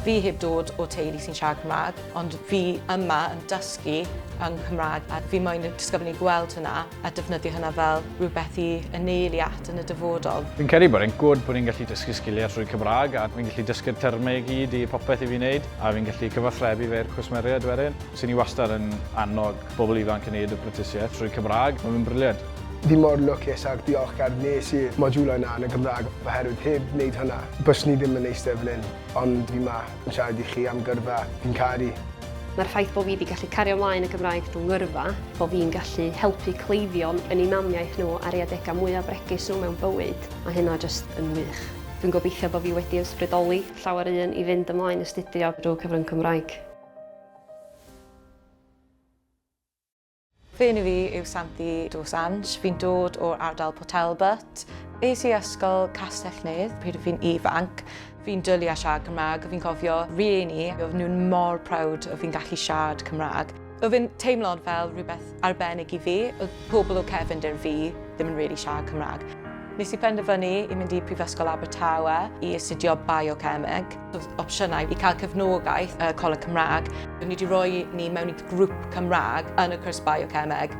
Fi heb dod o teulu sy'n siarad Cymraeg, ond fi yma yn dysgu yn Cymraeg a fi moyn y disgyblion i gweld hynna a defnyddio hynna fel rhywbeth i anelu at yn y dyfodol. Fi'n credu bod e'n gwrdd bod ni'n gallu dysgu sgiliau trwy Cymraeg a fi'n gallu dysgu'r termau i gyd i popeth i fi wneud a fi'n gallu cyfathrebu fe'r cwsmeriaid wedyn. Sy'n ni wastad yn annog bobl ifanc yn neud y prentisiaeth trwy Cymraeg. Mae'n briliant. Fi mor lwcus ac diolchgar nes i'r modiwlau yna yn y Gymraeg oherwydd heb wneud hynna. Bys ni ddim yn eistedd fan hyn, ond fi yma yn siarad i chi am gyrfa fi'n caru. Mae'r ffaith bod fi wedi gallu cario ymlaen y Gymraeg drwy ngyrfa, bod fi'n gallu helpu cleifion yn eu mamiaith nhw ar ei adegau mwyaf bregus nhw mewn bywyd, a hynna jyst yn wych. Dwi'n gobeithio bod fi wedi ysbrydoli llawer un i fynd ymlaen astudio drwy cyfrwng Cymraeg. Fe enw fi yw Santi Dos Ange. Fi'n dod o'r ardal Port Talbot. Es i ysgol Castell Nedd pryd fi'n ifanc. Fi'n dwlu a siarad Cymraeg. Fi'n cofio rieni, oedd nhw'n mor proud o fi'n gallu siarad Cymraeg. Oedd fi'n teimlo'n fel rhywbeth arbennig i fi. Oedd pobl o cefndir fi ddim yn really siarad Cymraeg. Nes i penderfynu i mynd i prifysgol Abertawe i astudio biochemeg. Oedd opsiynau i cael cefnogaeth y Coleg Cymraeg. Ni wedi rhoi ni mewn i grŵp Cymraeg yn y cwrs biochemeg.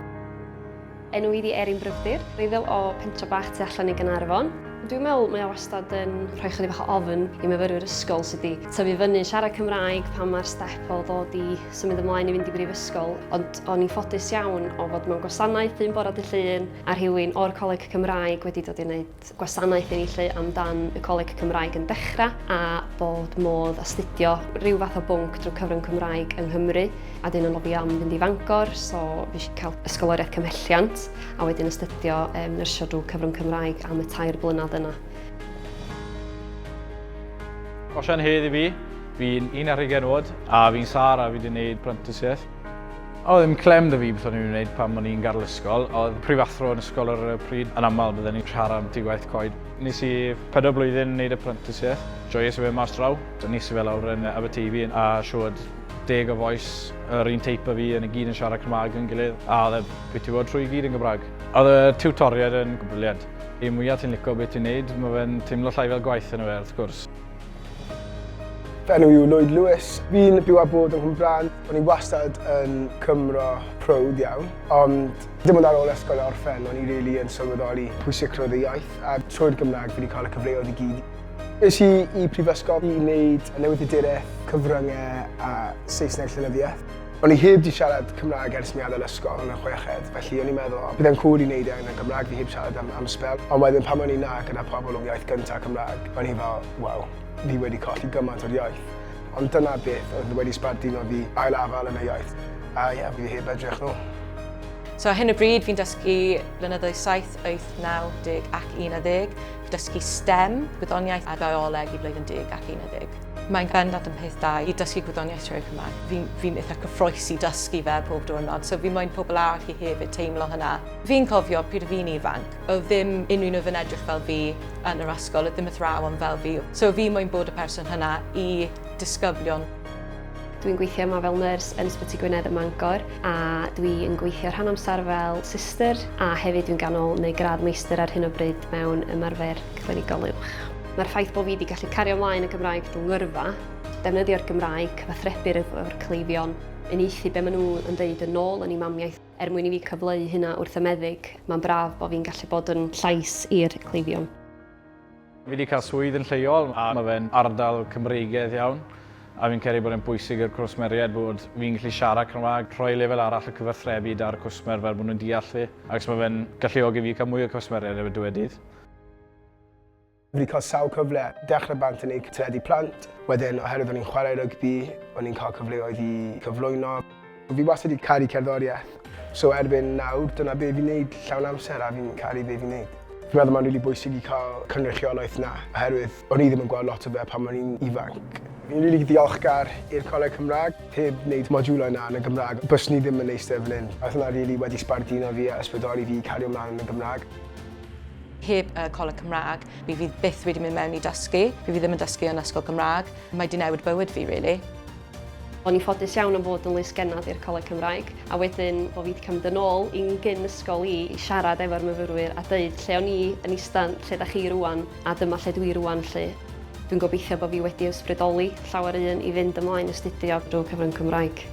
Enw i di Erin Bryfdir, reiddiol o pentre bach tu allan i Gaernarfon. Dwi'n meddwl mae o wastad yn rhoi chydig bach o ofn i myfyrwyr ysgol sydd wedi tyfu fyny siarad Cymraeg pan mae'r step o ddod i symud ymlaen i fynd i brifysgol. Ond o'n i'n ffodus iawn o fod mewn gwasanaeth un bore dydd Llun a rhywun o'r Coleg Cymraeg wedi dod i wneud gwasanaeth i ni lle amdan y Coleg Cymraeg yn dechrau a bod modd astudio rhyw fath o bwnc drwy cyfrwng Cymraeg yng Nghymru. A dyn yn lofi am fynd i Fangor, so fi eisiau cael ysgoloriaeth cymhelliant a wedyn astudio nyrsio drwy cyfrwng Cymraeg am y 3 blynedd yna. Osian hedd i fi, fi'n 11 oed a fi'n sar a fi wedi gwneud prentisiaeth. Oedd ddim clem da fi beth o'n i'n gwneud pan o'n i'n gadael ysgol. Oedd prifathro yn ysgol ar y pryd. Yn aml bydden ni'n siarad am ddiwethaf coed. Nes i 4 blwyddyn yn gwneud y prentisiaeth. Joyous i fe mas draw. Nes i fe lawr yn Aberteifi a siwod 10 o foes yr un teip o fi yn y gyd yn siarad Cymraeg yn gilydd. A oedd e beth i fod trwy gyd yn Gymraeg. Oedd y tiwtoriad yn briliant. I mwyaf ti'n licio beth i'n gwneud, mae fe'n teimlo llai fel gwaith yn y fe, wrth gwrs. Enw yw Lloyd Lewis. Fi'n byw a bod yn Nghymraeg. O'n i wastad yn Cymro prowd iawn, ond dim ond ar ôl ysgol orffen, o'n i rili yn sylweddoli pwysigrwydd y iaith, a trwy'r Gymraeg fi wedi cael y cyfleoedd i gyd. Es i prifysgol i wneud newyddiaduraeth, cyfryngau a Saesneg llenyddiaeth. O'n i heb di siarad Cymraeg ers mi adael ysgol yn y 6ed, felly o'n i'n meddwl byddai'n cŵl i wneud yn y Gymraeg fi heb siarad am spel. Ond wedyn pan o'n i'n na gyda pobl o iaith gyntaf Cymraeg, o'n i fel, wel, fi wedi colli gymaint o'r iaith. Ond dyna beth oedd wedi sbarduno fi ailafal yn y iaith. A ie, fi heb edrych nhw. So ar hyn o bryd fi'n dysgu blynyddoedd 7, 8, 9, 10 ac 11. Fi'n dysgu STEM, gwyddoniaeth a bioleg i blwyddyn 10 ac 11. Mae'n bendant yn peth da i dysgu gwyddoniaeth trwy'r Cymraeg. Fi'n eitha cyffroes i dysgu fe pob diwrnod, so fi'n moyn pobl arall i hefyd teimlo hynna. Fi'n cofio pryd o fi'n ifanc, oedd ddim unrhyw nhw fy'n edrych fel fi yn yr ysgol, oedd ddim athrawon fel fi. So fi'n moyn bod y person hynna i disgyblion. Dwi'n gweithio yma fel nyrs yn Ysbyty Gwynedd ym Mangor a dwi'n gweithio rhan amser fel sister a hefyd dwi'n ganol neu gradd meistr ar hyn o bryd mewn ymarfer clinical uwch. Mae'r ffaith bod fi wedi gallu cario ymlaen y Gymraeg drwy ngyrfa, defnyddio'r Gymraeg, cyfathrebu'r efo'r cleifion, uniaethu be maen nhw yn deud yn ôl yn ei mamiaith mwyn i fi cyfleu hynna wrth y meddyg. Mae'n braf bod fi'n gallu bod yn llais i'r cleifion. Fi wedi cael swydd yn lleol a mae fe'n ardal Cymreigaidd iawn. A fi'n credu bod e'n bwysig i'r cwsmeriaid bod fi'n gallu siarad Cymraeg, rhoi lefel arall y cyfathrebu da'r cwsmer fel bod nhw'n deall fi. Ac mae fe'n galluogi fi cael mwy o cwsmeriaid efo dywedydd. Fi wedi cael sawl cyfle, dechrau bant yn ei cytredu plant. Wedyn, oherwydd o'n i'n chwarae rygbi, o'n i'n cael cyfleoedd i cyflwyno. Fi wastad wedi caru cerddoriaeth. So erbyn nawr, dyna be fi'n gwneud llawn amser a fi'n caru be fi'n gwneud. Fi'n meddwl mae'n rili bwysig i cael cynrychiolaeth na, oherwydd o'n i ddim yn gweld lot o fe pan o'n i'n ifanc. Fi'n rili ddiolchgar i'r Coleg Cymraeg, heb wneud modiwlau yna yn y Gymraeg. Bys ni ddim yn eistedd fan hyn. Oedd hwnna rili wedi sbarduno fi a ysbrydoli fi cario ymlaen yn y Gymraeg. Heb y Coleg Cymraeg, fi fydd byth wedi mynd mewn i dysgu. Fi ddim yn dysgu yn ysgol Gymraeg. Mae wedi newid bywyd fi, rili. O'n i'n ffodus iawn am fod yn lysgennad i'r Coleg Cymraeg, a wedyn bod fi wedi cymryd yn ôl i'n gyn ysgol i siarad efo'r myfyrwyr a dweud lle o'n i yn eistedd lle da chi rwan a dyma lle dwi rwan lle. Dwi'n gobeithio bod fi wedi ysbrydoli llawer un i fynd ymlaen astudio drwy cyfrwng Cymraeg.